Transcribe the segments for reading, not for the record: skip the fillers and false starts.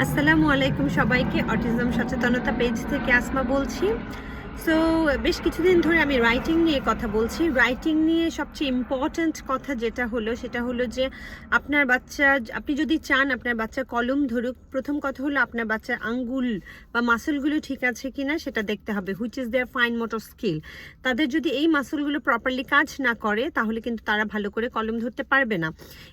আসসালামু আলাইকুম সবাইকে। অটিজম সচেতনতা পেজ থেকে আসমা বলছি। সো বেশ কিছুদিন ধরে আমি রাইটিং নিয়ে কথা বলছি। রাইটিং নিয়ে সবচেয়ে ইম্পর্ট্যান্ট কথা যেটা হলো সেটা হলো যে আপনার বাচ্চা, আপনি যদি চান আপনার বাচ্চা কলম ধরুক, প্রথম কথা হলো আপনার বাচ্চার আঙ্গুল বা মাসলগুলো ঠিক আছে কিনা সেটা দেখতে হবে, which is their fine motor skill. তাদের যদি এই মাসলগুলো প্রপারলি কাজ না করে তাহলে কিন্তু তারা ভালো করে কলম ধরতে পারবে না।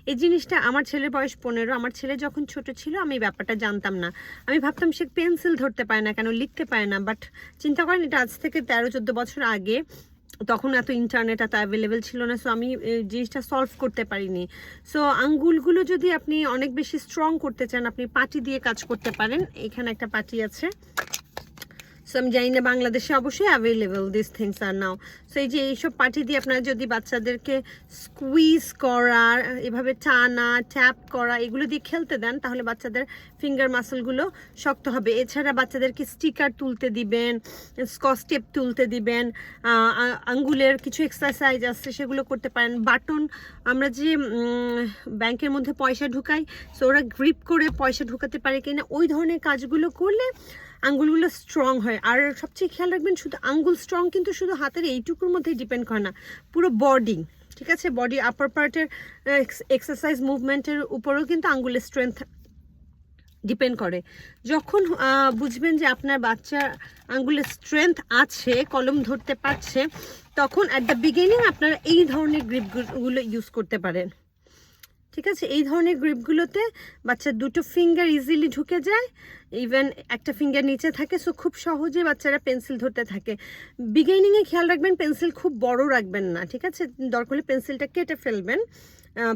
এই জিনিসটা আমার ছেলের বয়স 15। আমার ছেলে যখন ছোট ছিল আমি ব্যাপারটা জানতাম না। আমি ভাবতাম সে পেন্সিল ধরতে পারে না কেন, লিখতে পারে না। বাট চিন্তা করেন, এটা আজ থেকে 13-14 বছর আগে, তখন এত ইন্টারনেট এত অ্যাভেলেবেল ছিল না। সো আমি জিনিসটা সলভ করতে পারিনি। সো আঙ্গুলগুলো যদি আপনি অনেক বেশি স্ট্রং করতে চান, আপনি পাটি দিয়ে কাজ করতে পারেন। এখানে একটা পাটি আছে। সো আমি জানি না বাংলাদেশে অবশ্যই available, this things are now. So এই যে এইসব পাটি দিয়ে আপনারা যদি বাচ্চাদেরকে স্কুইজ করা, এভাবে টানা, ট্যাপ করা, এগুলো দিয়ে খেলতে দেন তাহলে বাচ্চাদের ফিঙ্গার মাসলগুলো শক্ত হবে। এছাড়া বাচ্চাদেরকে স্টিকার তুলতে দিবেন, স্কচ টেপ তুলতে দিবেন, আঙ্গুলের কিছু এক্সারসাইজ আছে সেগুলো করতে পারেন। বাটন, আমরা যে ব্যাংকের মধ্যে পয়সা ঢুকাই, সো ওরা গ্রিপ করে পয়সা ঢুকাতে পারে কিনা, ওই ধরনের কাজগুলো করলে আঙ্গুলগুলো স্ট্রং হয়। আর সবচেয়ে খেয়াল রাখবেন, শুধু আঙ্গুল স্ট্রং কিন্তু শুধু হাতের এইটুকুর মধ্যেই ডিপেন্ড করে না, পুরো বডি, ঠিক আছে? বডি আপার পার্টের এক্সারসাইজ মুভমেন্টের উপরেও কিন্তু আঙ্গুলের স্ট্রেংথ ডিপেন্ড করে। যখন বুঝবেন যে আপনার বাচ্চার আঙ্গুলের স্ট্রেংথ আছে, কলম ধরতে পারছে, তখন অ্যাট দ্য বিগিনিং আপনারা এই ধরনের গ্রিপগুলো ইউজ করতে পারেন, ঠিক আছে? এই ধরনের গ্রিপগুলোতে বাচ্চার দুটো ফিঙ্গার ইজিলি ঢুকে যায়, ইভেন একটা ফিঙ্গার নিচে থাকে। সো খুব সহজে বাচ্চারা পেন্সিল ধরতে থাকে। বিগিনিংয়ে খেয়াল রাখবেন পেন্সিল খুব বড় রাখবেন না, ঠিক আছে? দরকার হলে পেন্সিলটা কেটে ফেলবেন।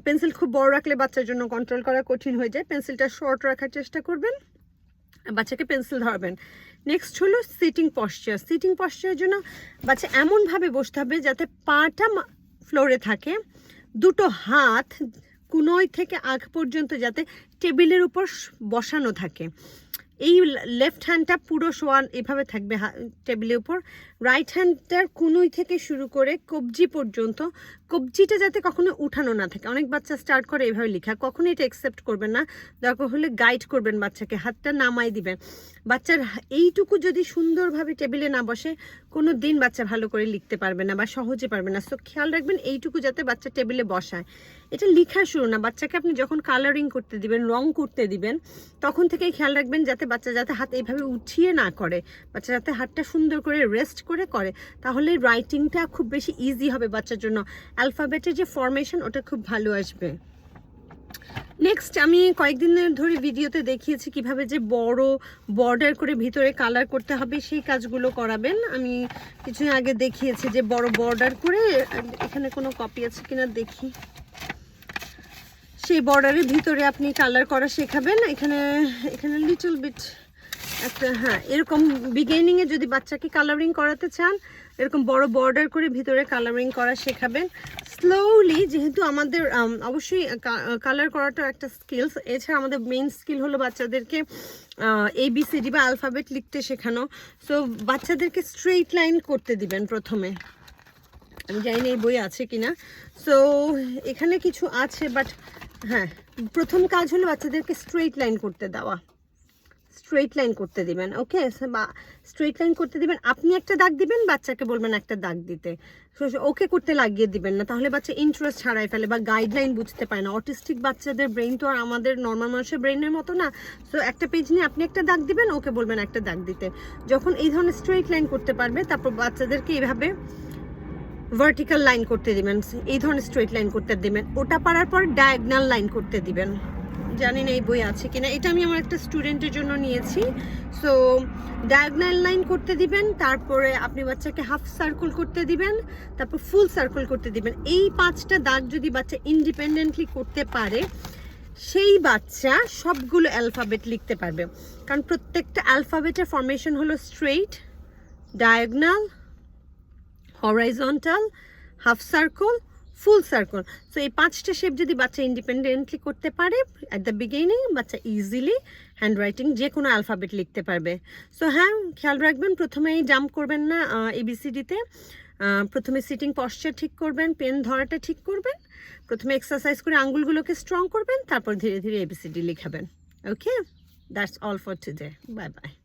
পেন্সিল খুব বড় রাখলে বাচ্চার জন্য কন্ট্রোল করা কঠিন হয়ে যায়। পেন্সিলটা শর্ট রাখার চেষ্টা করবেন, বাচ্চাকে পেন্সিল ধরবেন। নেক্সট হলো সিটিং পশ্চার। সিটিং পশ্চারের জন্য বাচ্চা এমনভাবে বসতে হবে যাতে পাটা ফ্লোরে থাকে, দুটো হাত কুনোয় থেকে আগ পর্যন্ত যাতে টেবিলের উপর বসানো থাকে। এই লেফট হ্যান্ডটা পুরো শোয়ান এভাবে থাকবে টেবিলের উপর। রাইট হ্যান্ডটার কুনুই থেকে শুরু করে কবজি পর্যন্ত, কবজিটা যাতে কখনো উঠানো না থাকে। অনেক বাচ্চা স্টার্ট করে এভাবে লেখা, কখনো এটা অ্যাকসেপ্ট করবেন না। দরকার হলে গাইড করবেন বাচ্চাকে, হাতটা নামাই দিবেন। বাচ্চার এইটুকু যদি সুন্দরভাবে টেবিলে না বসে, কোনো দিন বাচ্চা ভালো করে লিখতে পারবে না বা সহজে পারবে না। সো খেয়াল রাখবেন এইটুকু যাতে বাচ্চা টেবিলে বসায়। এটা লেখা শুরু না, বাচ্চাকে আপনি যখন কালারিং করতে দিবেন, রং করতে দিবেন, তখন থেকেই খেয়াল রাখবেন যাতে বাচ্চা যাতে হাত এইভাবে উঠিয়ে না করে, বাচ্চা যাতে হাতটা সুন্দর করে রেস্ট করে করে, তাহলে রাইটিংটা খুব বেশি ইজি হবে বাচ্চার জন্য। অ্যালফাবেটের যে ফরমেশন ওটা খুব ভালো আসবে। নেক্সট, আমি কয়েকদিন ধরে ভিডিওতে দেখিয়েছি কিভাবে যে বড় বর্ডার করে ভিতরে কালার করতে হবে, সেই কাজগুলো করাবেন। আমি কিছুদিন আগে দেখিয়েছি যে বড় বর্ডার করে, এখানে কোনো কপি আছে কিনা দেখি, সেই বর্ডারের ভিতরে আপনি কালার করা শেখাবেন। এখানে লিটল বিট একটা, হ্যাঁ, এরকম বিগিনিংয়ে যদি বাচ্চাকে কালারিং করাতে চান, এরকম বড় বর্ডার করে ভিতরে কালারিং করা শেখাবেন। স্লোলি, যেহেতু আমাদের অবশ্যই কালার করাটা একটা স্কিলস, এছাড়া আমাদের মেইন স্কিল হলো বাচ্চাদেরকে ABCD বা অ্যালফাবেট লিখতে শেখানো। সো বাচ্চাদেরকে স্ট্রেইট লাইন করতে দিবেন প্রথমে। আমি জানি না এই বই আছে কিনা, সো এখানে কিছু আছে, বাট হ্যাঁ, প্রথম কাজ হলো বাচ্চাদেরকে স্ট্রেইট লাইন করতে দেওয়া, স্ট্রেইট লাইন করতে দিবেন। ওকে, বা স্ট্রেইট লাইন করতে দিবেন, আপনি একটা দাগ দিবেন, বাচ্চাকে বলবেন একটা দাগ দিতে। ওকে করতে লাগিয়ে দিবেন না, তাহলে বাচ্চা ইন্টারেস্ট হারায় ফেলে বা গাইডলাইন বুঝতে পারে না। অটিস্টিক বাচ্চাদের ব্রেন তো আর আমাদের নর্মাল মানুষের ব্রেনের মতো না। সো একটা পেজ নিয়ে আপনি একটা দাগ দিবেন, ওকে বলবেন একটা দাগ দিতে। যখন এই ধরনের স্ট্রেইট লাইন করতে পারবে, তারপর বাচ্চাদেরকে এইভাবে ভার্টিক্যাল লাইন করতে দিবেন, এই ধরনের স্ট্রেট লাইন করতে দিবেন। ওটা পারার পর ডায়াগনাল লাইন করতে দিবেন। জানি না এই বই আছে কিনা, এটা আমি আমার একটা স্টুডেন্টের জন্য নিয়েছি। সো ডায়াগনাল লাইন করতে দিবেন, তারপরে আপনি বাচ্চাকে হাফ সার্কেল করতে দিবেন, তারপর ফুল সার্কেল করতে দিবেন। এই 5টা দাগ যদি বাচ্চা ইন্ডিপেন্ডেন্টলি করতে পারে, সেই বাচ্চা সবগুলো অ্যালফাবেট লিখতে পারবে। কারণ প্রত্যেকটা অ্যালফাবেটের ফরমেশন হলো straight, diagonal, horizontal, half circle, full circle. So এই 5টা শেপ যদি বাচ্চা ইন্ডিপেন্ডেন্টলি করতে পারে অ্যাট দ্য বিগিনিং, বাচ্চা ইজিলি হ্যান্ড রাইটিং যে কোনো অ্যালফাবেট লিখতে পারবে। সো হ্যাঁ, খেয়াল রাখবেন প্রথমেই জাম্প করবেন না ABCDতে। প্রথমে সিটিং পশ্চার ঠিক করবেন, পেন ধরাটা ঠিক করবেন, প্রথমে এক্সারসাইজ করে আঙ্গুলগুলোকে স্ট্রং করবেন, তারপর ধীরে ধীরে ABCD লিখাবেন। Okay. That's all for today. Bye bye.